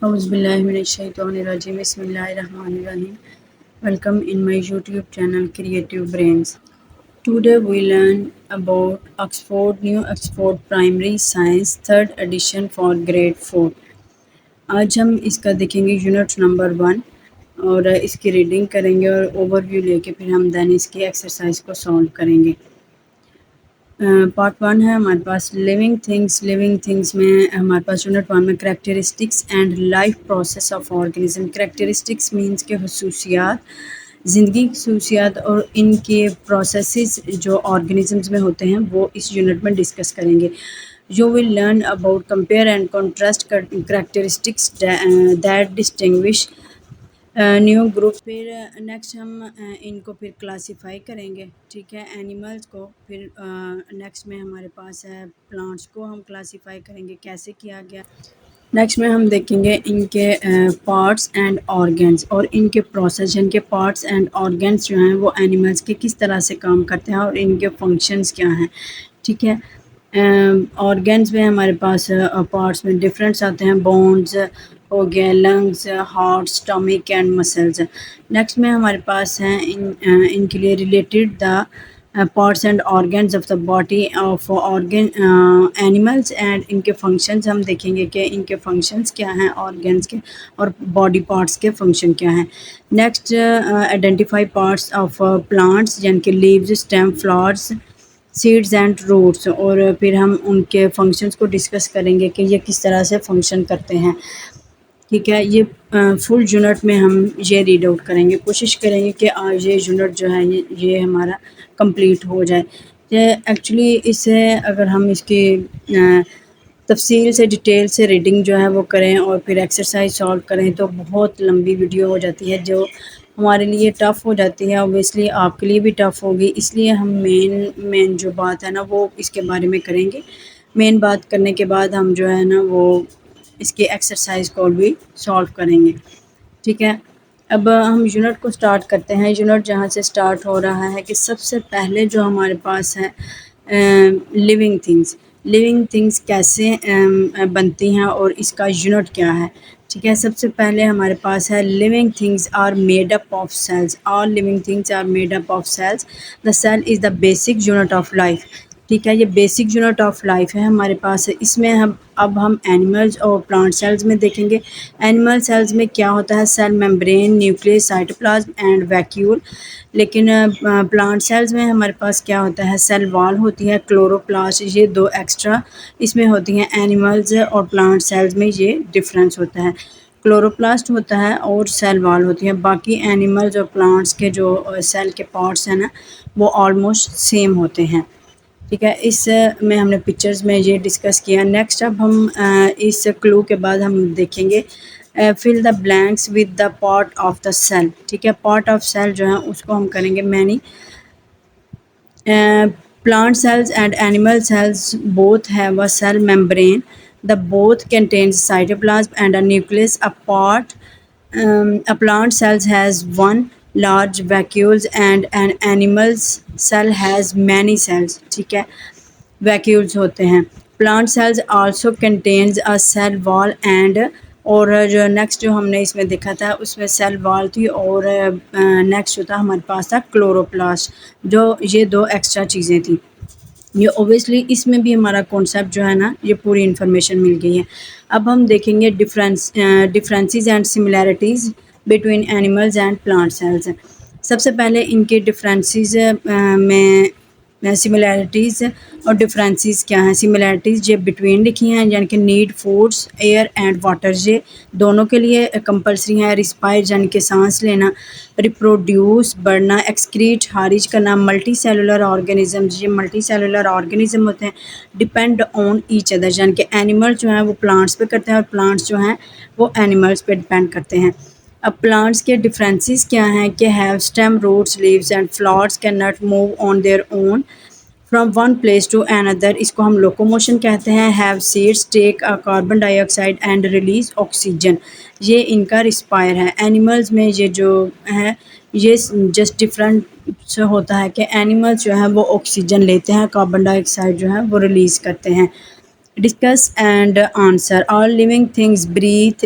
Auzubillahiminash-shaytonir-rajim. Bismillahir-rahmanir-rahim. Welcome in my YouTube channel Creative Brains. Today we learn about New Oxford Primary Science Third Edition for Grade 4. आज हम इसका देखेंगे unit number 1 और इसकी reading करेंगे और ओवरव्यू लेके फिर हम देन इसकी एक्सरसाइज को सॉल्व करेंगे। पार्ट 1 है हमारे पास लिविंग थिंग्स में हमारे पास यूनिट 1 में characteristics and life process of organism. Characteristics means के खसूसियात, ज़िंदगी की खसूसियात और इनके प्रोसेसेस जो ऑर्गेनिजम्स में होते हैं वो इस यूनिट में डिस्कस करेंगे। You will learn about compare and contrast characteristics that distinguish new group. फिर नेक्स्ट हम इनको फिर क्लासिफाई करेंगे, ठीक है, एनिमल्स को। फिर नेक्स्ट में हमारे पास है प्लांट्स को हम क्लासिफाई करेंगे कैसे किया गया। नेक्स्ट में हम देखेंगे इनके पार्ट्स एंड ऑर्गन्स और इनके प्रोसेस, इनके पार्ट्स एंड ऑर्गन्स जो हैं वो एनिमल्स के किस तरह से काम करते हैं और इनके फंक्शंस क्या हैं, ठीक है। ऑर्गन्स में हमारे पास पार्ट्स में डिफरेंट्स आते हैं, बोन्स हो गया, lungs, heart, stomach and muscles. Next में हमारे पास हैं इनके लिए related the parts and organs of the body of organ animals and इनके फंक्शंस हम देखेंगे कि इनके फंक्शंस क्या हैं ऑर्गन्स के और बॉडी पार्ट्स के फंक्शन क्या हैं। Next identify parts of plants यानी कि leaves, stem, flowers, seeds and roots, और फिर हम उनके फंक्शंस को डिस्कस करेंगे कि ये किस तरह से फंक्शन करते हैं, ठीक है। ये फुल यूनिट में हम ये रीड आउट करेंगे, कोशिश करेंगे कि आज ये यूनिट जो है ये हमारा कंप्लीट हो जाए। ये एक्चुअली इसे अगर हम इसकी तफसील से डिटेल से रीडिंग जो है वो करें और फिर एक्सरसाइज सॉल्व करें तो बहुत लंबी वीडियो हो जाती है जो हमारे लिए टफ़ हो जाती है, ऑब्वियसली आपके लिए भी टफ़ होगी। इसलिए हम मेन जो बात है ना वो इसके बारे में करेंगे। मेन बात करने के बाद हम जो है ना वो इसकी एक्सरसाइज को भी सॉल्व करेंगे, ठीक है। अब हम यूनिट को स्टार्ट करते हैं। यूनिट जहाँ से स्टार्ट हो रहा है कि सबसे पहले जो हमारे पास है लिविंग थिंग्स कैसे बनती हैं और इसका यूनिट क्या है, ठीक है। सबसे पहले हमारे पास है living things are made up of cells. All living things are made up of cells. The cell is the basic unit of life, ठीक है। ये बेसिक यूनिट ऑफ लाइफ है हमारे पास। इसमें हम एनिमल्स और प्लांट सेल्स में देखेंगे। एनिमल सेल्स में क्या होता है, cell membrane, nucleus, cytoplasm and vacuole. लेकिन प्लांट सेल्स में हमारे पास क्या होता है, सेल वॉल होती है, क्लोरोप्लास्ट, ये दो एक्स्ट्रा इसमें होती हैं। एनिमल्स और प्लांट सेल्स में ये डिफरेंस होता है, क्लोरोप्लास्ट होता है और सेल वॉल होती है। बाकी एनिमल्स और प्लांट्स के जो सेल के पार्ट्स हैं ना वो ऑलमोस्ट सेम होते हैं, ठीक है। इस में हमने पिक्चर्स में ये डिस्कस किया। नेक्स्ट अब हम इस क्लू के बाद हम देखेंगे fill the blanks with the part of the cell, ठीक है। पार्ट ऑफ सेल जो है उसको हम करेंगे many. Plant cells and animal cells both have a cell membrane. The both contains cytoplasm and a nucleus. A plant cell has one large vacuoles and an animal cell has many cells, ठीक है, vacuoles होते हैं। Plant cells also contains a cell wall and और जो next जो हमने इसमें देखा था उसमें सेल वॉल थी और नेक्स्ट जो था हमारे पास था क्लोरोप्लास्ट, जो ये दो एक्स्ट्रा चीज़ें थी। ये ओबियसली इसमें भी हमारा कॉन्सेप्ट जो है ना ये पूरी इन्फॉर्मेशन मिल गई है। अब हम देखेंगे differences and similarities between animals and plant cells. सबसे पहले इनके डिफरेंसेस में सिमिलैरिटीज़ और डिफरेंसेस क्या हैं। सिमिलैरिटीज़ ये बिटवीन लिखी हैं, यानी कि need foods, air and water, ये दोनों के लिए कंपलसरी है। रिस्पायर यानी कि सांस लेना, रिप्रोड्यूस बढ़ना, एक्सक्रीट खारिज करना, मल्टी सेलुलर ऑर्गेनिजम्स, ये मल्टी सेलुलर ऑर्गेनिज्म होते हैं। डिपेंड ऑन ईच अदर, यानी कि एनिमल जो हैं वो प्लांट्स पे करते हैं और प्लांट्स जो हैं वो एनिमल्स पे डिपेंड करते हैं। अब प्लांट्स के डिफरेंसेस क्या हैं कि have stem, roots, leaves and flowers, can not move on their own from one place to another, इसको हम लोकोमोशन कहते हैं। Have seeds, take carbon dioxide and release oxygen, ये इनका रिस्पायर है। एनिमल्स में ये जो है ये जस्ट डिफरेंट होता है कि एनिमल्स जो है वो ऑक्सीजन लेते हैं, कार्बन डाइऑक्साइड जो है वो रिलीज़ करते हैं, Discuss and answer. All living things breathe,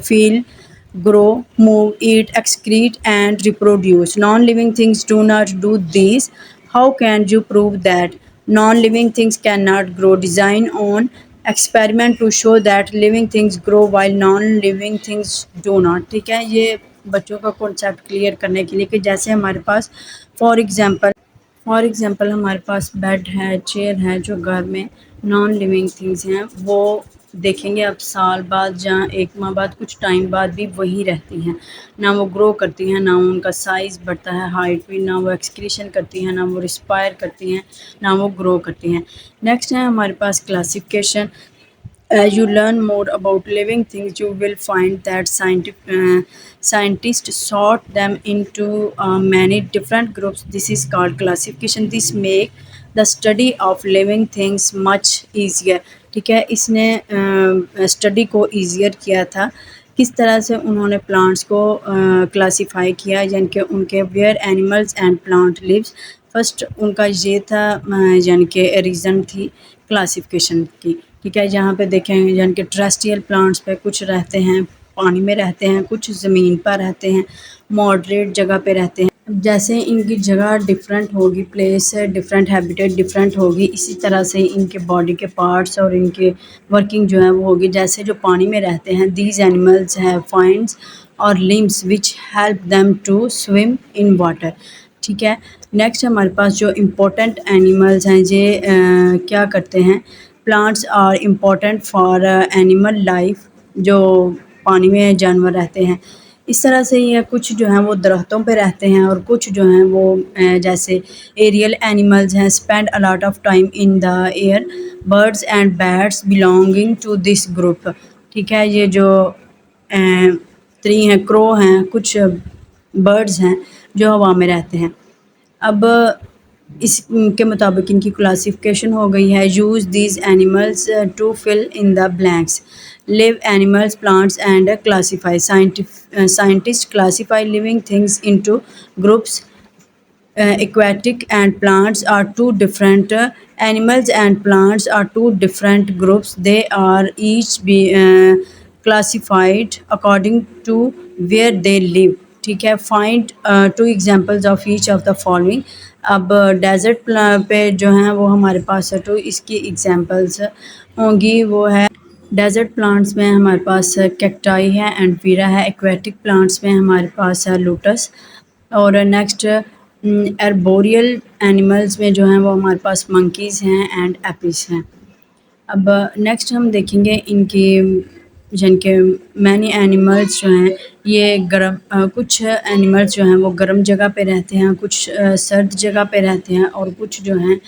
feel, grow, move, eat, excrete, and reproduce. Non living things do not do this. How can you prove that? Non living things cannot grow. Design on experiment to show that living things grow while non living things do not. ठीक है, ये बच्चों का concept clear करने के लिए कि जैसे हमारे पास फॉर एग्ज़ाम्पल हमारे पास बेड है, चेयर है, जो घर में नॉन लिविंग थिंग्स हैं, वो देखेंगे अब साल बाद या 1 माह बाद, कुछ टाइम बाद भी वही रहती हैं। ना वो ग्रो करती हैं, ना उनका साइज़ बढ़ता है, हाइट भी, ना वो एक्सक्रीशन करती हैं, ना वो रिस्पायर करती हैं, ना वो ग्रो करती हैं। नेक्स्ट है हमारे पास classification. As you learn more about living things, you will find that scientists sort them into many different groups. This is called classification. This make the study of living things much easier. ठीक है, इसने study को easier किया था। किस तरह से उन्होंने प्लांट्स को क्लासिफाई किया, यानी कि उनके where animals and plant lives. First उनका ये था, यानी कि रीज़न थी क्लासिफिकेशन की। ठीक है, यहाँ पे देखें यानी कि टेरेस्ट्रियल प्लांट्स पे कुछ रहते हैं पानी में रहते हैं, कुछ ज़मीन पर रहते हैं, मॉडरेट जगह पे रहते हैं। जैसे इनकी जगह डिफरेंट होगी, प्लेस डिफरेंट, हैबिटेट डिफरेंट होगी, इसी तरह से इनके बॉडी के पार्ट्स और इनके वर्किंग जो है वो होगी। जैसे जो पानी में रहते हैं, दीज एनिमल्स हैव फाइन्स और limbs which help them to swim in water. ठीक है, नेक्स्ट हमारे पास जो इम्पोर्टेंट एनिमल्स हैं, ये क्या करते हैं। Plants are important for animal life, जो पानी में जानवर रहते हैं। इस तरह से ये कुछ जो हैं वो दरख्तों पे रहते हैं, और कुछ जो हैं वो जैसे एरियल एनिमल्स हैं, spend a lot of time in the air. Birds and bats belonging to this group. ठीक है, ये जो ट्री हैं, क्रो हैं, कुछ बर्ड्स हैं जो हवा में रहते हैं। अब इसके मुताबिक इनकी क्लासिफिकेशन हो गई है। Use these animals to fill in the blanks. Live animals, plants and classify. Scientist classify living things into groups. Aquatic and plants are two different animals and plants are two different groups. They are each be classified according to where they live. ठीक है, find two examples of each of the following. अब desert पे जो हैं वो हमारे पास है, तो इसकी एग्जांपल्स होंगी। वो है डेजर्ट प्लांट्स में हमारे पास कैक्टाई है, एंडवीरा है। एक्वेटिक प्लांट्स में हमारे पास है लोटस। और नेक्स्ट एर्बोरियल एनिमल्स में जो हैं वो हमारे पास मंकीज़ हैं एंड एपिस हैं। अब नेक्स्ट हम देखेंगे इनकी, जिनके मैनी एनिमल्स जो हैं ये गर्म, कुछ एनिमल्स जो हैं वो गर्म जगह पे रहते हैं, कुछ सर्द जगह पे रहते हैं, और कुछ जो हैं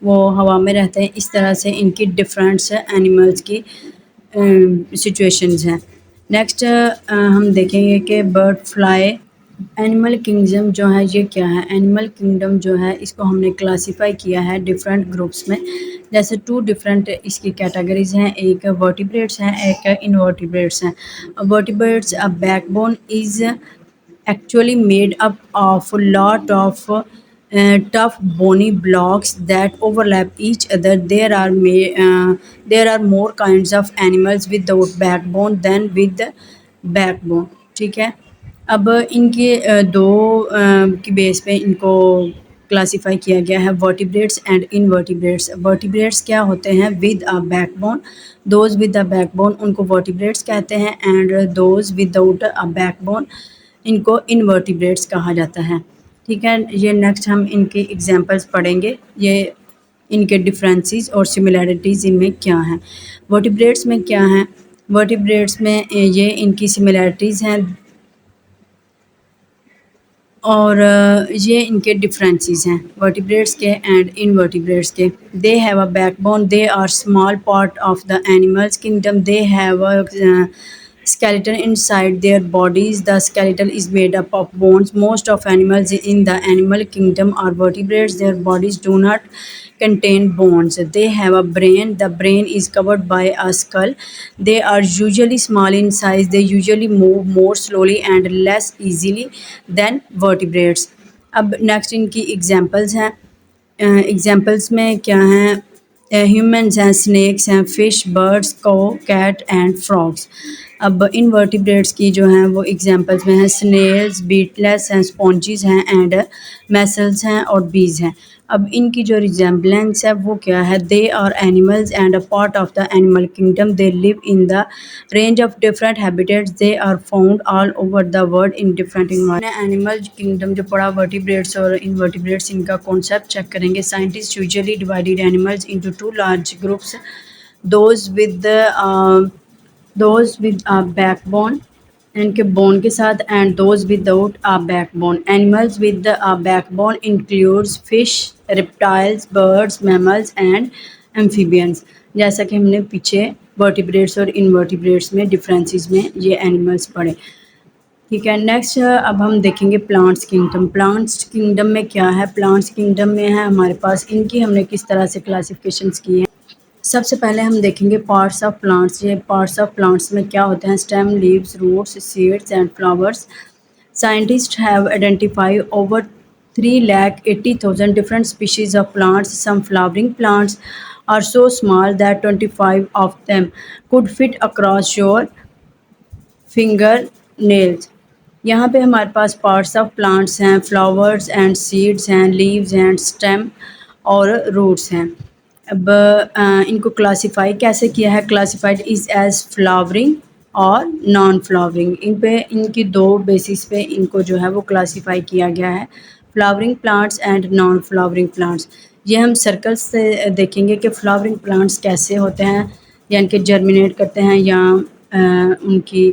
वो हवा में रहते हैं। इस तरह से इनकी डिफरेंट एनिमल्स की सिचुएशंस हैं। नेक्स्ट हम देखेंगे कि बर्ड फ्लाई। एनिमल किंगडम जो है ये क्या है। एनिमल किंगडम जो है इसको हमने क्लासीफाई किया है डिफरेंट ग्रुप्स में। जैसे 2 डिफरेंट इसकी कैटेगरीज हैं, एक वर्टिब्रेट्स हैं, एक इनवर्टिब्रेट्स हैं। Vertebrates, a backbone is actually made up of a lot of tough bony blocks that overlap each other. There are more kinds of animals without backbone than with the backbone. ठीक है, अब इनके दो की base पे इनको classify किया गया है, वर्टिब्रेट्स एंड इनवर्टिब्रेट्स। वर्टिब्रेट्स क्या होते हैं, with a backbone. Those with a backbone उनको वर्टिब्रेट्स कहते हैं, and those without a backbone इनको इनवर्टिब्रेट्स कहा जाता है। ठीक है, ये नेक्स्ट हम इनके एग्जांपल्स पढ़ेंगे, ये इनके डिफरेंसेस और सिमिलैरिटीज़ इनमें क्या हैं। वर्टिब्रेट्स में क्या हैं, वर्टिब्रेट्स में ये इनकी सिमिलैरिटीज़ हैं, और ये इनके डिफरेंसेस हैं वर्टिब्रेट्स के एंड इनवर्टिब्रेट्स के। They have a backbone, they are small part of the animals kingdom, they have a skeleton inside their bodies. The skeleton is made up of bones. Most of animals in the animal kingdom are vertebrates. Their bodies do not contain bones. They have a brain. The brain is covered by a skull. They are usually small in size. They usually move more slowly and less easily than vertebrates. अब next इनकी examples हैं। Examples में क्या हैं, humans हैं, snakes हैं, fish, birds, cow, cat and frogs. अब invertebrates की जो हैं वो एग्जांपल्स में हैं स्नेल्स, बीटलेस हैं, स्पॉन्जीज हैं एंड मैसल्स हैं और बीज हैं. अब इनकी जो रिजेम्बलेंस है वो क्या है? They are animals and a part of the animal kingdom. They live in the range of different habitats. They are found all over the world in different environments. Animal kingdom जो पढ़ा vertebrates और invertebrates इनका concept check करेंगे. Scientist usually divided animals into two large groups. those with the those with a backbone इनके bone के साथ and those without a backbone. Animals with a backbone includes fish, reptiles, birds, mammals and amphibians. जैसा कि हमने पीछे vertebrates और invertebrates में differences में ये एनिमल्स पढ़े. ठीक है. नेक्स्ट अब हम देखेंगे प्लांट्स किंगडम. प्लांट्स किंगडम में क्या है? प्लांट्स किंगडम में है हमारे पास इनकी हमने किस तरह से क्लासिफिकेशंस की हैं. सबसे पहले हम देखेंगे पार्ट्स ऑफ प्लांट्स. ये पार्ट्स ऑफ प्लांट्स में क्या होते हैं? Stem, leaves, roots, seeds and flowers. Scientist have identify over 3,80,000 different species of plants. Some flowering plants are so small that 25 of them could fit across your finger nails. यहाँ पे हमारे पास parts of plants हैं, flowers and seeds हैं, leaves and stem और roots हैं. अब इनको classify कैसे किया है? क्लासिफाइड इज़ एज फ्लावरिंग और नॉन फ्लावरिंग. इन पे इनकी दो बेसिस पे इनको जो है वो क्लासिफाई किया गया है, flowering plants and non flowering plants. ये हम सर्कल्स से देखेंगे कि फ्लावरिंग प्लांट्स कैसे होते हैं, या इनके जर्मिनेट करते हैं या उनकी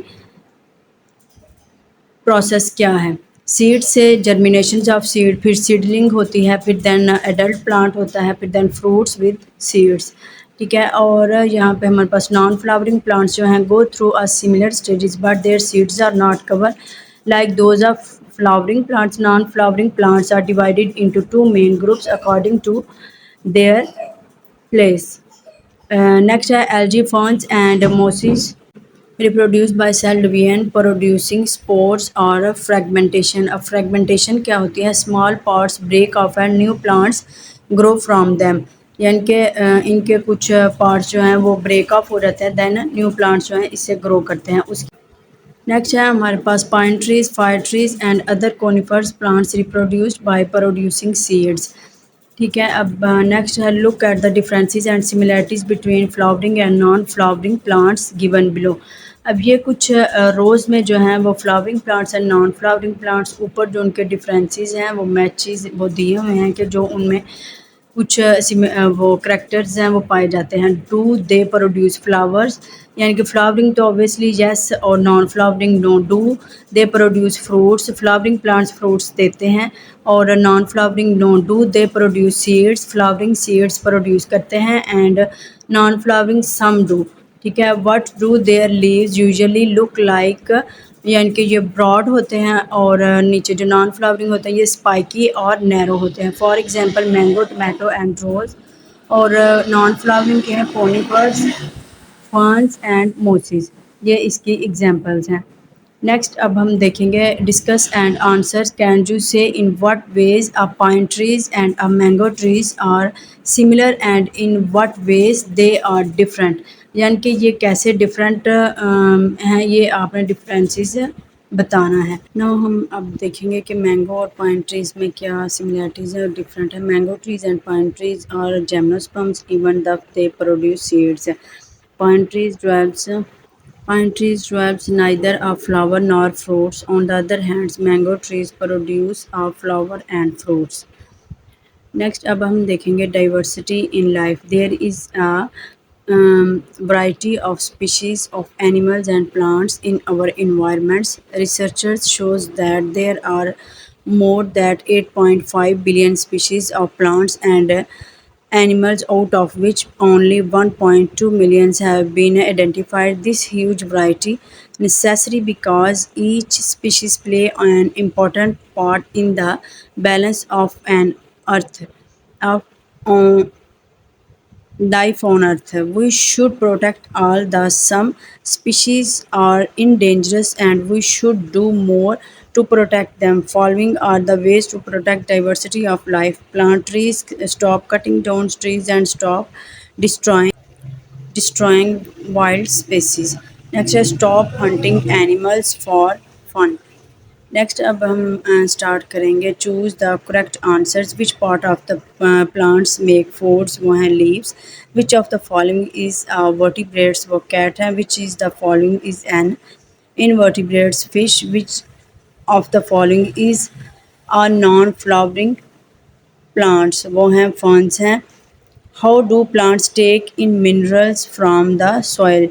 प्रोसेस क्या है. सीड से जर्मिनेशन ऑफ सीड, फिर सीडलिंग होती है, फिर देन एडल्ट प्लांट होता है, फिर देन फ्रूट्स विद सीड्स. ठीक है. और यहाँ पे हमारे पास नॉन फ्लावरिंग प्लांट्स जो हैं go through a similar stages but their seeds are not cover like those of flowering plants. Non-flowering plants are divided into two main groups according to their place. Next है algae ferns and mosses reproduced by cell division producing spores or fragmentation. अब fragmentation क्या होती है? small parts break off and new plants grow from them. यानी कि इनके कुछ parts जो हैं वो ब्रेक ऑफ हो जाते हैं, देन न्यू प्लांट्स जो हैं इससे ग्रो करते हैं. उसकी नेक्स्ट है हमारे पास pine trees, fir trees and other conifers plants reproduced by producing seeds. ठीक है. अब नेक्स्ट है look at the differences and similarities between flowering and non flowering plants given below. अब ये कुछ रोज़ में जो हैं वो flowering plants and non flowering plants ऊपर जो उनके डिफरेंसेस हैं वो मैचेस वो दिए हुए हैं कि जो उनमें कुछ वो करैक्टर्स हैं वो पाए जाते हैं. डू दे प्रोड्यूस फ्लावर्स, यानी कि फ्लावरिंग तो ऑब्वियसली येस और non flowering no. Do they produce fruits, flowering plants fruits देते हैं और non flowering no. Do they produce seeds, flowering seeds produce करते हैं and non flowering some do. ठीक है. What do their leaves usually look like, यानी कि ये ब्रॉड होते हैं और नीचे जो नॉन फ्लावरिंग होते हैं ये स्पाइकी और नैरो होते हैं. For example mango, tomato and rose. और नॉन फ्लावरिंग के हैं कोनिफर्स, फर्न्स एंड मोसिस. ये इसकी एग्जांपल्स हैं. नेक्स्ट अब हम देखेंगे discuss and answers. Can you say in what ways a pine trees and a mango trees are similar and in what ways they are different. यानी कि ये कैसे डिफरेंट हैं, ये आपने डिफरेंसेस बताना है. नाउ हम अब देखेंगे कि मैंगो और पाइन ट्रीज़ में क्या सिमिलैरिटीज़ और डिफरेंट है. Mango trees and pine trees are gymnosperms even the they produce seeds. Pine trees develops neither a flower nor fruits. On the other hand, mango trees produce a flower and fruits. Next अब हम देखेंगे diversity in life. There is a variety of species of animals and plants in our environments. Researchers shows that there are more than 8.5 billion species of plants and animals, out of which only 1.2 millions have been identified. This huge variety necessary because each species play an important part in the balance of an earth of life on earth. We should protect all the some species are endangered and we should do more to protect them. Following are the ways to protect diversity of life. Plant trees, stop cutting down trees and stop destroying destroying wild species. Next है stop hunting animals for fun. Next अब हम start करेंगे choose the correct answers which part of the plants make foods वो हैं leaves which of the following is vertebrates वो cat हैं which is the following is an invertebrates fish which of the following is non flowering plants वो हैं ferns हैं how do plants take in minerals from the soil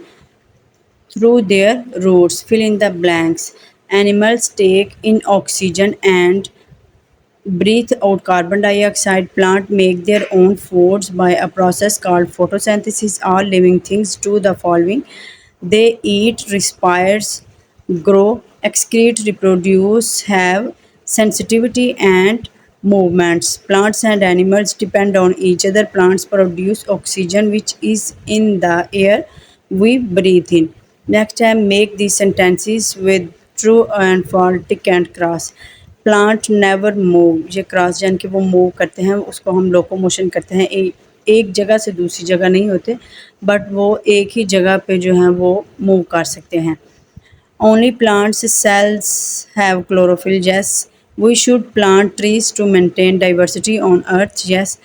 through their roots. Fill in the blanks. Animals take in oxygen and breathe out carbon dioxide. Plants make their own foods by a process called photosynthesis. All living things do the following: they eat, respire, grow, excrete, reproduce, have sensitivity and movements. Plants and animals depend on each other. Plants produce oxygen, which is in the air we breathe in. Next time, make these sentences with true and false, tick and cross. Plant never move, ये cross जान के वो move करते हैं, उसको हम locomotion करते हैं, एक जगह से दूसरी जगह नहीं होते, बट वो एक ही जगह पे जो है वो मूव कर सकते हैं. Only plants cells have chlorophyll. Yes. We should plant trees to maintain diversity on earth. Yes.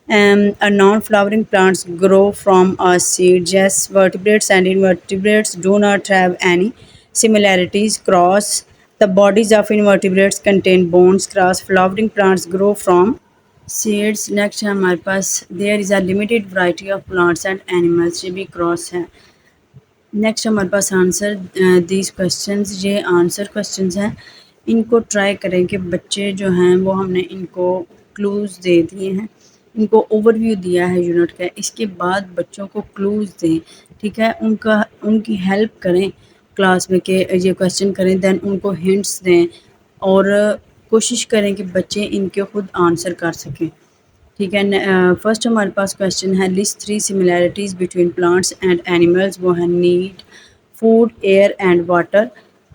A non-flowering plants grow from a seed. Yes. Vertebrates and invertebrates do not have any similarities. Cross. The bodies of invertebrates contain bones. Cross. Flowering plants grow from seeds. Next है हमारे पास there is a limited variety of plants and animals. ये भी cross है. Next हमारे पास answer these questions, ये answer questions हैं, इनको try करें कि बच्चे जो हैं वो हमने इनको क्लूज़ दे दिए हैं, इनको ओवरव्यू दिया है यूनिट का, इसके बाद बच्चों को क्लूज़ दें, ठीक है, उनकी हेल्प करें क्लास में कि ये क्वेश्चन करें, देन उनको हिंट्स दें और कोशिश करें कि बच्चे इनके खुद आंसर कर सकें. ठीक है. फर्स्ट हमारे पास क्वेश्चन है list 3 similarities between plants and animals. वो है need, food, air and water.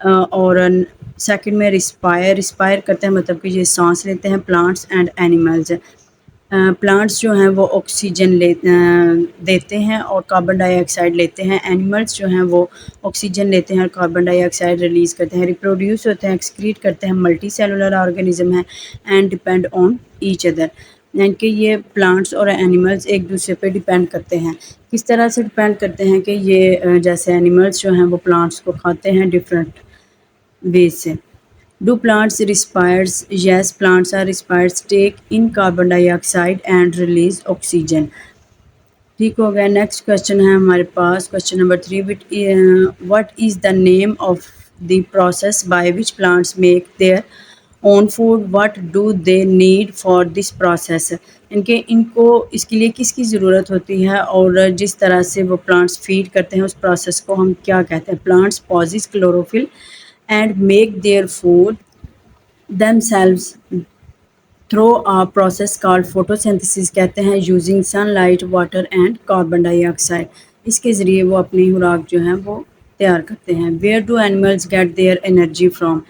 और सेकंड में रिस्पायर करते हैं, मतलब कि ये सांस लेते हैं प्लांट्स एंड एनिमल्स. प्लांट्स जो हैं वो ऑक्सीजन देते हैं और कार्बन डाइऑक्साइड लेते हैं. एनिमल्स जो हैं वो ऑक्सीजन लेते हैं और कार्बन डाइऑक्साइड रिलीज़ करते हैं. रिप्रोड्यूस होते हैं, एक्सक्रीट करते हैं, मल्टी सेलुलर ऑर्गेनिज्म है and depend on each other. यानी कि ये प्लांट्स और एनिमल्स एक दूसरे पे डिपेंड करते हैं. किस तरह से डिपेंड करते हैं कि ये जैसे एनिमल्स जो हैं वो प्लांट्स को खाते हैं डिफरेंट वे से. Do plants respires? Yes, plants are respires, take in carbon dioxide and release oxygen. ठीक हो गया. नेक्स्ट क्वेश्चन है हमारे पास question number 3. What is the name of the process by which plants make their on food. What do they need for this process. इनको इसके लिए किसकी ज़रूरत होती है और जिस तरह से वो प्लांट्स फीड करते हैं उस प्रोसेस को हम क्या कहते हैं. Plants possess chlorophyll and make their food themselves through a process called photosynthesis. कहते हैं using sunlight, water and carbon dioxide. इसके ज़रिए वो अपनी खुराक जो है वो तैयार करते हैं. Where do animals get their energy from.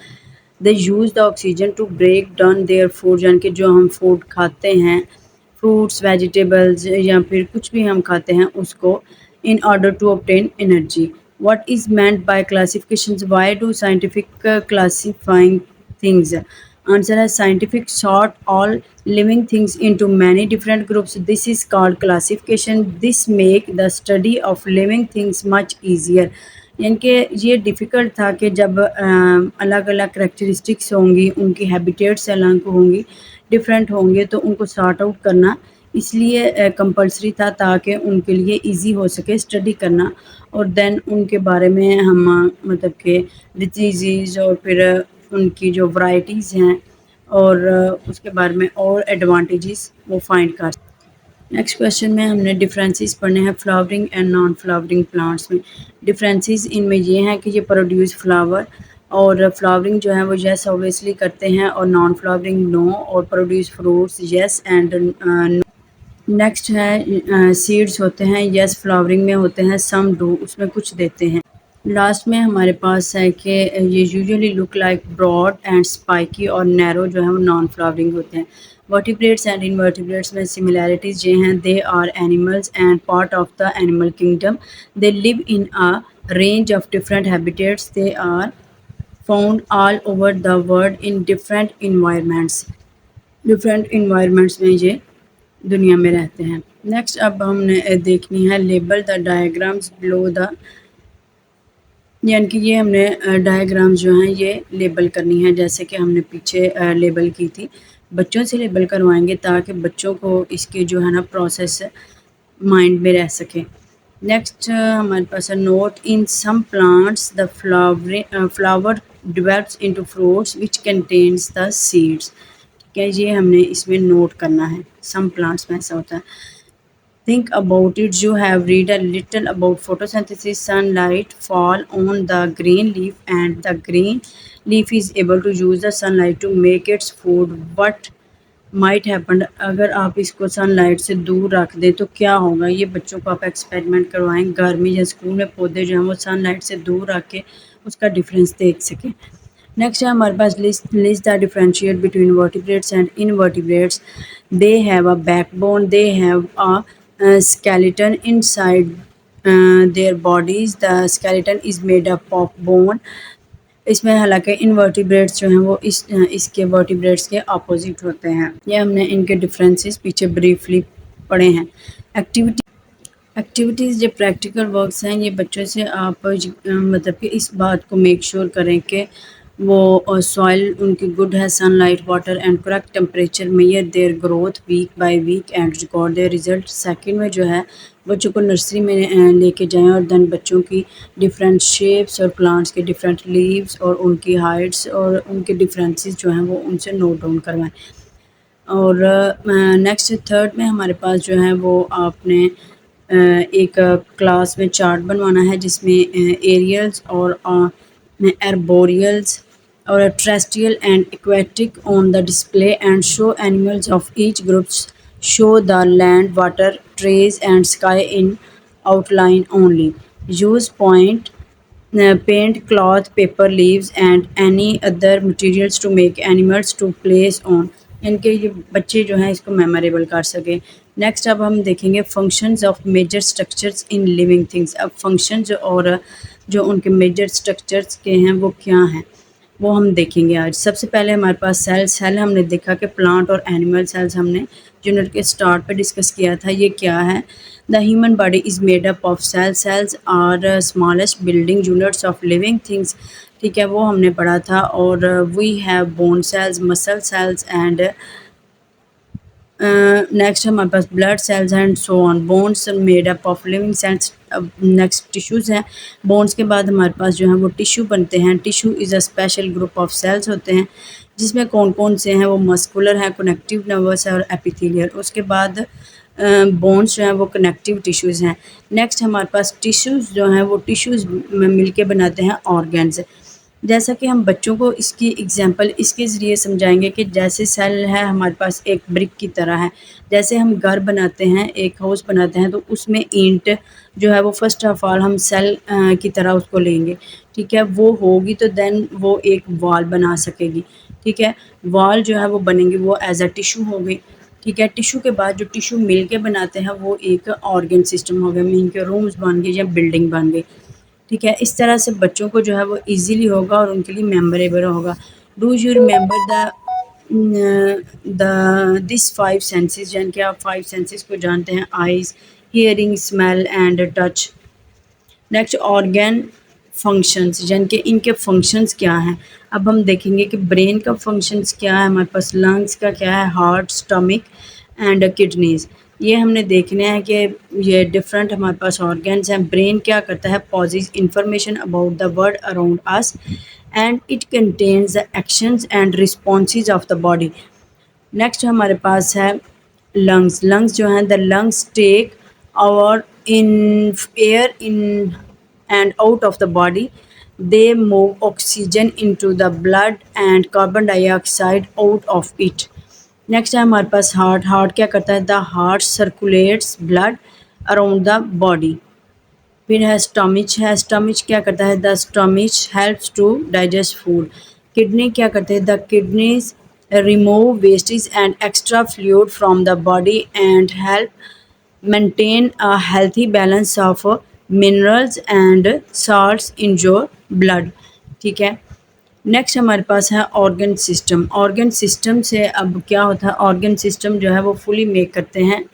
They use the oxygen to break down their food. यानी कि जो हम फूड खाते हैं, फ्रूट्स, वेजिटेबल्स या फिर कुछ भी हम खाते हैं उसको, in order to obtain energy. What is meant by classifications? Why do scientific classifying things? Answer is scientific sort all living things into many different groups. This is called classification. This make the study of living things much easier. यानी कि ये difficult था कि जब अलग अलग characteristics होंगी, उनकी हैबिटेट्स अलग होंगी, डिफरेंट होंगे, तो उनको सॉर्ट आउट करना इसलिए कंपलसरी था ताकि उनके लिए इजी हो सके स्टडी करना. और देन उनके बारे में हम मतलब कि डिजीज़ और फिर उनकी जो वैरायटीज़ हैं और उसके बारे में और एडवांटेजेस वो फाइंड कर. नेक्स्ट क्वेश्चन में हमने डिफरेंसेस पढ़ने हैं flowering and non flowering plants में. डिफरेंसेस इनमें ये हैं कि ये प्रोड्यूस फ्लावर, और फ्लावरिंग जो है वो येस ऑब्वियसली करते हैं और नॉन फ्लावरिंग नो, और produce fruits yes and no. Next है सीड्स होते हैं, येस फ्लावरिंग में होते हैं, सम डू उसमें कुछ देते हैं. लास्ट में हमारे पास है कि ये usually look like broad and spiky और नैरो जो है वो नॉन फ्लावरिंग होते हैं। वर्टिब्रेट्स एंड इनवर्टिब्रेट्स में सिमिलैरिटीज ये हैं, they are animals and part of the animal kingdom. They live in a range of different habitats. They are found all over the world in different environments. Different environments में ये दुनिया में रहते हैं। Next अब हमने देखनी है label the diagrams below the, यानी कि ये हमने डायग्राम जो हैं ये लेबल करनी है, जैसे कि हमने पीछे लेबल की थी। बच्चों से लेबल करवाएंगे ताकि बच्चों को इसकी जो है ना प्रोसेस माइंड में रह सके। नेक्स्ट हमारे पास है note in some plants the flower develops into fruits which contains the seeds. ठीक है, ये हमने इसमें नोट करना है। सम प्लांट्स में ऐसा होता है। Think about it. You have read a little about photosynthesis. Sunlight fall on the green leaf, and the green leaf is able to use the sunlight to make its food. What might happen अगर आप इसको sunlight से दूर रख दें तो क्या होगा? ये बच्चों को आप एक्सपेरिमेंट करवाएं घर में या स्कूल में, पौधे जो हैं वो सनलाइट से दूर रख के उसका डिफरेंस देख सकें। नेक्स्ट है हमारे पास list the differentiate between vertebrates and invertebrates. They have a backbone, they have a skeleton inside their bodies. The skeleton is made up of bone. इसमें हालांकि इनवर्टिब्रेट्स जो हैं वो इसके वर्टिब्रेट्स के अपोजिट होते हैं। ये हमने इनके डिफरेंसेस पीछे ब्रीफली पढ़े हैं। एक्टिविटीज़ जो प्रैक्टिकल वर्क्स हैं, ये बच्चों से आप मतलब कि इस बात को मेक श्योर करें कि वो सॉइल उनकी गुड है, sunlight water and correct temperature, measure their growth week by week and record their result. Second में जो है बच्चों को नर्सरी में लेके जाएं और देन बच्चों की डिफरेंट शेप्स और प्लांट्स के डिफरेंट लीव्स और उनकी हाइट्स और उनके डिफरेंसेस जो हैं वो उनसे नोट डाउन करवाएं। और नेक्स्ट थर्ड में हमारे पास जो है वो आपने एक क्लास में चार्ट बनवाना है जिसमें एरियल्स और एर्बोरियल्स और terrestrial and aquatic on the display and show animals of each group, show the land, water, trees and sky in outline only. Use paint, cloth, paper, leaves and any other materials to make animals to place on. इनके ये बच्चे जो हैं इसको memorable कर सकें। Next अब हम देखेंगे functions of major structures in living things. अब फंक्शंस और जो उनके मेजर स्ट्रक्चर्स के हैं वो क्या हैं वो हम देखेंगे आज। सबसे पहले हमारे पास सेल हमने देखा कि प्लांट और एनिमल सेल्स हमने यूनिट के स्टार्ट पे डिस्कस किया था। ये क्या है? The human body is made up of cells are smallest building units of living things. ठीक है, वो हमने पढ़ा था। और we have bone cells, muscle cells and next हमारे पास blood cells and so on. Bones made up of living cells. अब नेक्स्ट टिश्यूज़ हैं। बोन्स के बाद हमारे पास जो है वो टिश्यू बनते हैं। Tissue is a special group of cells होते हैं जिसमें कौन कौन से हैं वो मस्कुलर हैं, कनेक्टिव नर्वस है और एपिथेलियल। उसके बाद बोन्स जो हैं वो कनेक्टिव टिश्यूज़ हैं। नेक्स्ट हमारे पास टिश्यूज़ जो हैं वो टिश्यूज़ मिल के बनाते हैं ऑर्गन्स। जैसा कि हम बच्चों को इसकी एग्जांपल इसके ज़रिए समझाएंगे कि जैसे सेल है हमारे पास एक ब्रिक की तरह है। जैसे हम घर बनाते हैं, एक हाउस बनाते हैं, तो उसमें ईंट जो है वो फर्स्ट ऑफ ऑल हम सेल की तरह उसको लेंगे। ठीक है, वो होगी तो देन वो एक वॉल बना सकेगी। ठीक है, वॉल जो है वो बनेंगी, वो एज अ टिश्यू हो गई। ठीक है, टिश्यू के बाद जो टिश्यू मिल के बनाते हैं वो एक ऑर्गन सिस्टम हो गया, मीन के रूम्स बन गए या बिल्डिंग बन गई। ठीक है, इस तरह से बच्चों को जो है वो इजीली होगा और उनके लिए मेमोरेबल होगा। Do you remember the this 5 senses, यानी कि आप 5 सेंसेस को जानते हैं? Eyes, hearing, smell and touch. Next organ functions, यानी कि इनके फंक्शंस क्या हैं। अब हम देखेंगे कि ब्रेन का फंक्शंस क्या है, हमारे पास लंग्स का क्या है, हार्ट, स्टमक एंड किडनीज़। ये हमने देखना है कि ये डिफरेंट हमारे पास ऑर्गन्स हैं। ब्रेन क्या करता है? Possesses information about the world around us and it contains the actions and responses of the body. Next हमारे पास है लंग्स जो हैं, द लंग्स टेक और in air in and out of the body. They move oxygen into the blood and carbon dioxide out of it. Next है हमारे पास heart क्या करता है? The heart circulates blood around the body. फिर है stomach. क्या करता है? The stomach helps to digest food. Kidney क्या करते हैं? The kidneys remove wastage and extra fluid from the body and help maintain a healthy balance of minerals and salts in your blood। ठीक है। Next हमारे पास है organ system. Organ system से अब क्या होता है? ऑर्गन सिस्टम जो है वो फुली मेक करते हैं।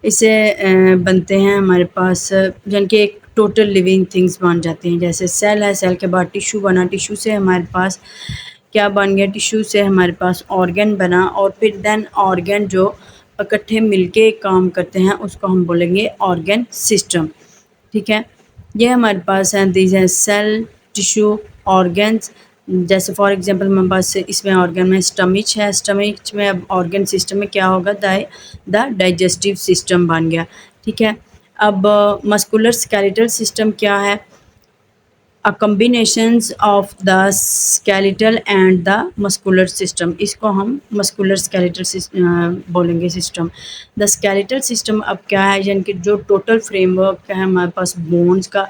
इससे बनते हैं हमारे पास यानी कि एक टोटल लिविंग थिंग्स बन जाते हैं। जैसे सेल है, सेल के बाद टिश्यू बना, टिश्यू से हमारे पास क्या बन गया? टिश्यू से हमारे पास ऑर्गन बना, और फिर देन ऑर्गन जो इकट्ठे मिलके काम करते हैं उसको हम बोलेंगे ऑर्गन सिस्टम। ठीक है। ये हमारे पास हैं, दीज हैं सेल, टिश्यू, ऑर्गन्स। जैसे फॉर एग्जांपल हमारे पास इसमें ऑर्गन में स्टमच है, स्टमच में अब ऑर्गन सिस्टम में क्या होगा? द डाइजेस्टिव सिस्टम बन गया। ठीक है। अब मस्कुलर स्केलेटल सिस्टम क्या है? A combinations of the skeletal and the muscular system, इसको हम मस्कुलर स्केलेटल बोलेंगे सिस्टम। द स्केलेटल सिस्टम अब क्या है? यानी कि जो टोटल फ्रेमवर्क है हमारे पास बोन्स का,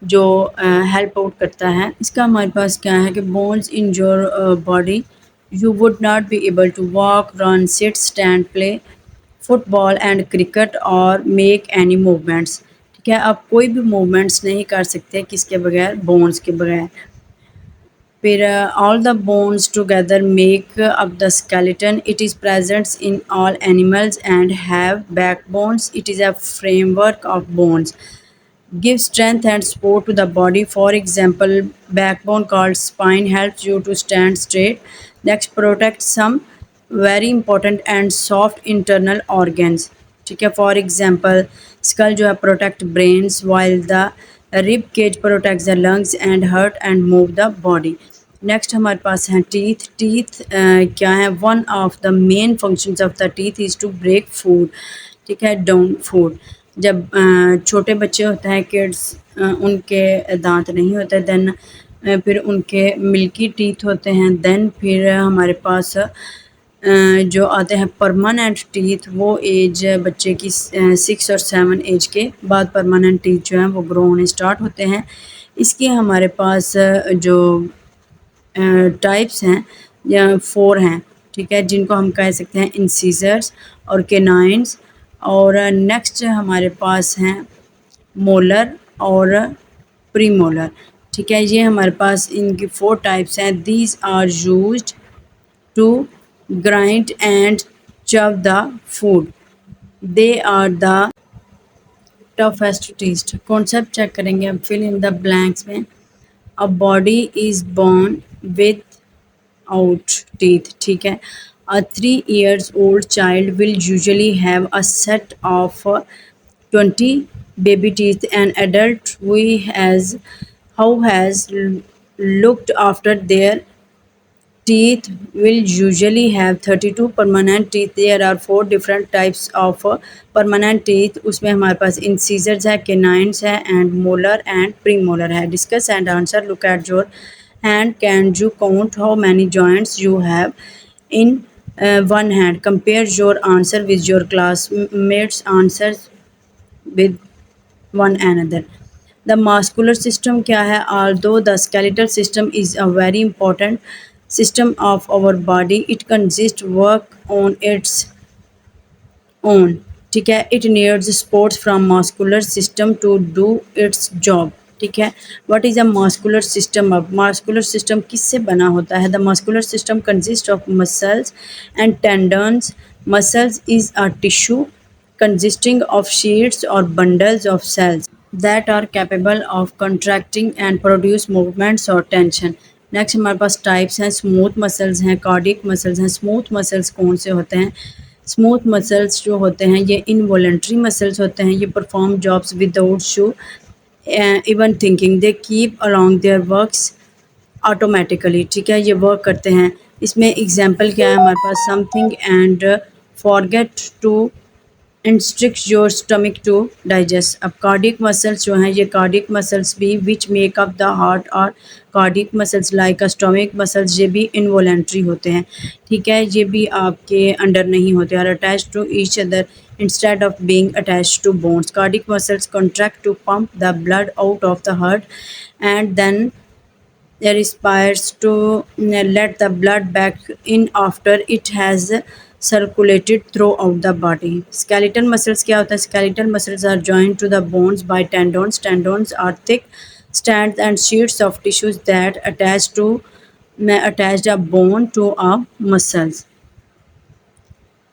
जो हेल्प आउट करता है, इसका हमारे पास क्या है कि bones in your body you would not be able to walk, run, sit, stand, play football and cricket और मेक एनी मूवमेंट्स। ठीक है। आप कोई भी मूवमेंट्स नहीं कर सकते किसके बगैर? बोन्स के बगैर। फिर all the bones together make up the skeleton। It is present in all animals and have backbones। it is a framework of bones give strength and support to the body। For example, backbone called spine helps you to stand straight। Next, protect some very important and soft internal organs। ठीक है। For example skull जो है protect brains, while the rib cage protect the lungs and heart and move the body. Next हमारे पास हैं teeth. Teeth क्या है? One of the main functions of the teeth is to break food. ठीक है, down food. जब छोटे बच्चे होते हैं किड्स, उनके दांत नहीं होते, देन फिर उनके मिल्की टीथ होते हैं। देन फिर हमारे पास जो आते हैं परमानेंट टीथ, वो एज बच्चे की 6 और 7 एज के बाद परमानेंट टीथ जो हैं वो ग्रो होने स्टार्ट होते हैं। इसके हमारे पास जो टाइप्स हैं या 4 हैं। ठीक है, जिनको हम कह सकते हैं इंसीजर्स और केनाइन्स। और नेक्स्ट हमारे पास हैं मोलर और प्रीमोलर। ठीक है, ये हमारे पास इनकी 4 टाइप्स हैं। These are used to grind and chew the food. They are the toughest test. Concept check करेंगे हम, फिल इन द ब्लैंक्स में। A body is born with out teeth। ठीक है। A 3 years old child will usually have a set of 20 baby teeth। An adult who has looked after their teeth will usually have 32 permanent teeth। There are 4 different types of permanent teeth। उसमें हमारे पास incisors है, canines है, and molar and premolar है। Discuss and answer। Look at your hand। Can you count how many joints you have in one hand? Compare your answer with your classmates' answers with one another। The muscular system क्या है? Although the skeletal system is a very important system of our body, it consists work on its own। ठीक है, it needs support from muscular system to do its job। ठीक है, what is a muscular system? अब muscular system किससे बना होता है? The muscular system consists of muscles and tendons। Muscles is a tissue consisting of sheets or bundles of cells that are capable of contracting and produce movements or tension। Next हमारे पास types हैं। Smooth muscles हैं, cardiac muscles हैं। Smooth muscles कौन से होते हैं? Smooth muscles जो होते हैं ये इनवॉलेंट्री मसल्स होते हैं। ये perform jobs without shoe even thinking. They keep along there works automatically. ठीक है, ये वर्क करते हैं। इसमें एग्जांपल क्या है हमारे पास? Something and forget to instructs your stomach to digest. अब कार्डियक मसल्स जो हैं ये कार्डियक मसल्स भी which make up the heart और cardiac muscles like stomach muscles ये भी इनवॉलेंट्री होते हैं, ठीक है, ये भी आपके अंडर नहीं होते, are attach to each other instead of being attached to bones. Cardiac muscles contract to pump the blood out of the heart and then respires to let the blood back in after it has circulated throughout the body. Skeletal muscles क्या होता है? Skeletal muscles are joined to the bones by tendons. Tendons are thick strands and sheets of tissues that attach a bone to a muscles.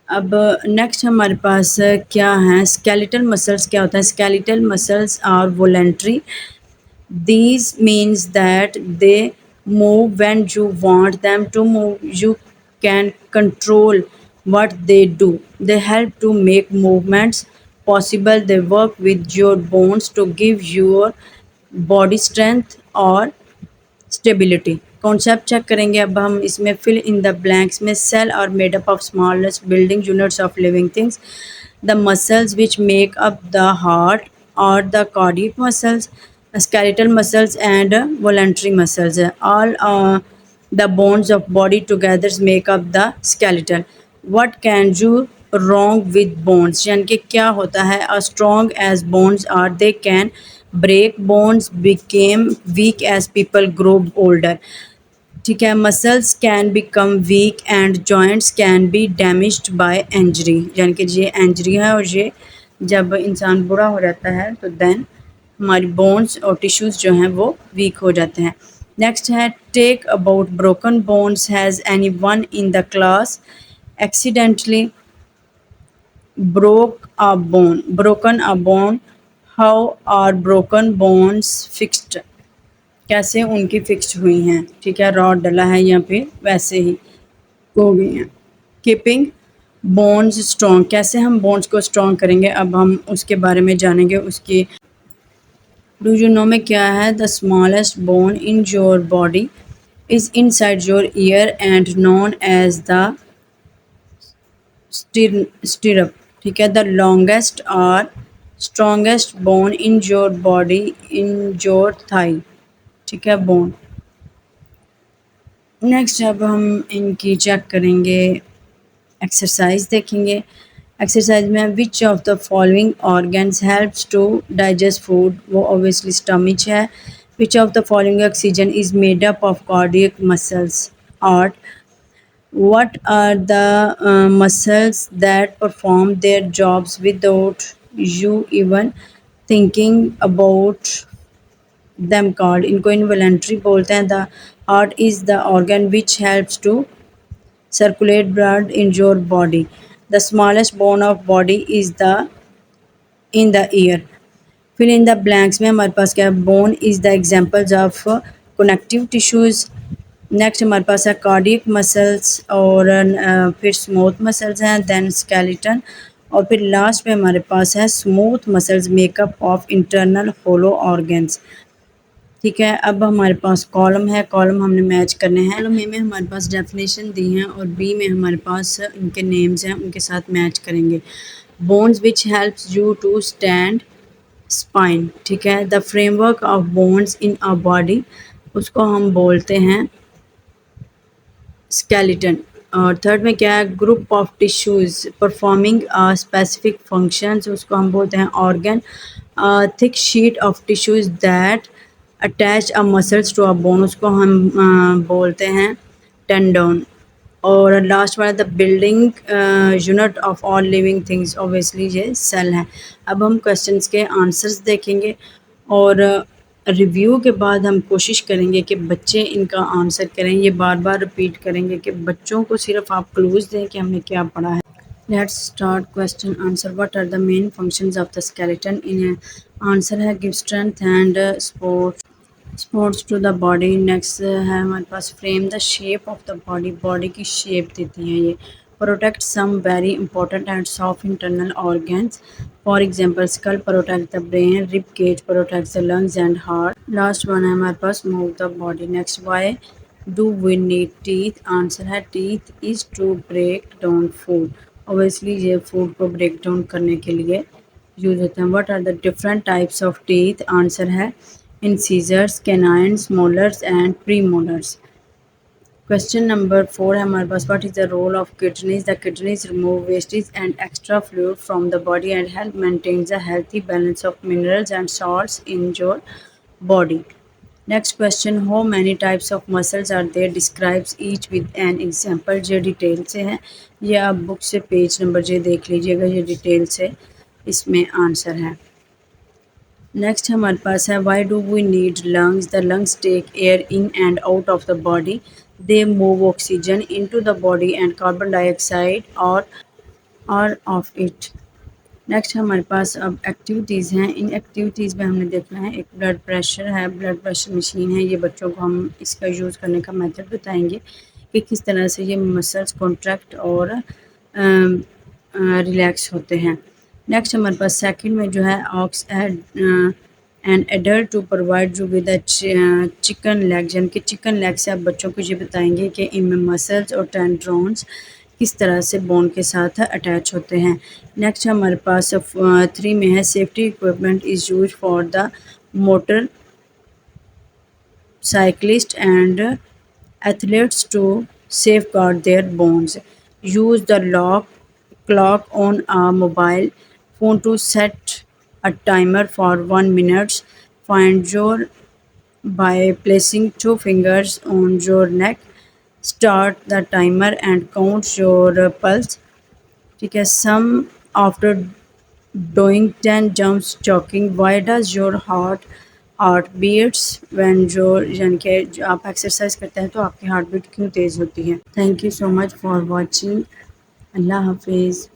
अब next हमारे पास क्या है? Skeletal muscles क्या होता है? Skeletal muscles are voluntary. These means that they move when you want them to move. You can control what they do. They help to make movements possible. They work with your bones to give your body strength or stability. Concept check करेंगे अब हम इसमें. Fill in the blanks में cell are made up of smallest building units of living things. The muscles which make up the heart और the cardiac muscles, skeletal muscles and voluntary muscles. All the bones of body together make up the skeleton. What can do wrong with bones? यानी कि क्या होता है? as strong as bones are, they can break. Bones became weak as people grow older. ठीक है. Muscles can become weak and joints can be damaged bye injury. यानी कि ये इंजरी है और ये जब इंसान बूढ़ा हो जाता है तो देन हमारी बोन्स और टिश्यूज़ जो हैं वो वीक हो जाते हैं. नेक्स्ट है take about broken bones. Has anyone in the class accidentally broke a bone, broken a bone? How are broken bones fixed? कैसे उनकी फिक्स हुई हैं? ठीक है, रॉड डला है या फिर वैसे ही हो गई हैं. Keeping bones strong. कैसे हम बोन्स को स्ट्रॉन्ग करेंगे? अब हम उसके बारे में जानेंगे. उसकी डू यू नो में क्या है? The smallest bone in your body is inside your ear and known as the stirrup. ठीक है. द लॉन्गेस्ट और strongest bone in your body in your thigh. ठीक है, बोन. नेक्स्ट अब हम इनकी चेक करेंगे, एक्सरसाइज देखेंगे. एक्सरसाइज में which of the following organs helps to digest food? वो ऑब्वियसली स्टमच है. Which of the following oxygen is made up of cardiac muscles? Heart. What are the muscles that perform their jobs without you even thinking about them called? इनको involuntary बोलते हैं. The heart is the organ which helps to circulate blood in your body. The smallest bone of body is the in the ear. Fill in the blanks में हमारे पास क्या है? Bone is the examples of connective tissues. Next हमारे पास है cardiac muscles और फिर स्मूथ मसल्स हैं, देन स्केलेटन और फिर लास्ट में हमारे पास है smooth muscles makeup of internal hollow organs. ठीक है. अब हमारे पास कॉलम है. कॉलम हमने मैच करने हैं. कॉलम ए में हमारे पास डेफिनेशन दी हैं और बी में हमारे पास इनके नेम्स हैं, उनके साथ मैच करेंगे. Bones which helps you to stand, spine. ठीक है. The framework of bones in a body, उसको हम बोलते हैं स्केलेटन. और थर्ड में क्या है? Group of tissues performing specific functions, उसको हम बोलते हैं organ. Thick sheet of tissues that attach a muscles to a bone, उसको हम बोलते हैं टेंडोन. और लास्ट वाला the building unit of all living things, obviously ये सेल है. अब हम क्वेश्चंस के आंसर्स देखेंगे और रिव्यू के बाद हम कोशिश करेंगे कि बच्चे इनका आंसर करें. ये बार बार रिपीट करेंगे कि बच्चों को सिर्फ आप क्लूज़ दें कि हमने क्या पढ़ा है. Let's start question answer. What are the main functions of the skeleton? इन आंसर है give strength and sports to the body. Next है हमारे पास frame the shape of the body, body की शेप देती है ये. Protect some very important and soft internal organs, for example skull protect the brain, rib cage protect the lungs and heart. Last one है हमारे पास move the body. Next why do we need teeth? Answer है teeth is to break down food. Obviously ये food को break down करने के लिए use होते हैं। What are the different types of teeth? Answer है incisors, canines, molars and premolars. Question number 4 है हमारे पास, what is the role of kidneys? The kidneys remove wastage and extra fluid from the body and help maintain the healthy balance of minerals and salts in your body. Next question, how many types of muscles are there? Describes each with an example. ये detail से है, ये आप book से page number जे देख लीजिएगा, ये detail से इसमें आंसर है। नेक्स्ट हमारे पास है, why do we need lungs? The lungs take air in and out of the body, they move oxygen into the body and carbon dioxide और ऑफ इट। नेक्स्ट हमारे पास अब एक्टिविटीज़ हैं। इन activities में हमने देखना है, एक ब्लड प्रेशर है, ब्लड प्रेशर मशीन है। ये बच्चों को हम इसका यूज़ करने का मेथड बताएंगे कि किस तरह से ये मसल्स कॉन्ट्रैक्ट और रिलैक्स होते हैं। नेक्स्ट हमारे पास सेकंड में जो है, ox an adult to provide you with chicken legs, यानी कि चिकन लेग से आप बच्चों को ये बताएंगे कि इनमें मसल्स और टेंड्रॉन्स किस तरह से बोन के साथ अटैच होते हैं। नेक्स्ट हमारे पास 3 में है, safety equipment is use for the motor cyclists and athletes to safeguard their bones. Use the lock clock on a mobile phone to set a timer for 1 minute. Find your by placing 2 fingers on your neck. Start the timer and count your pulse. ठीक है, some after doing 10 jumps jogging, why does your heart beats when जो यानी कि आप exercise करते हैं तो आपकी हार्ट बीट क्यों तेज़ होती है? Thank you so much for watching. अल्लाह हाफिज़।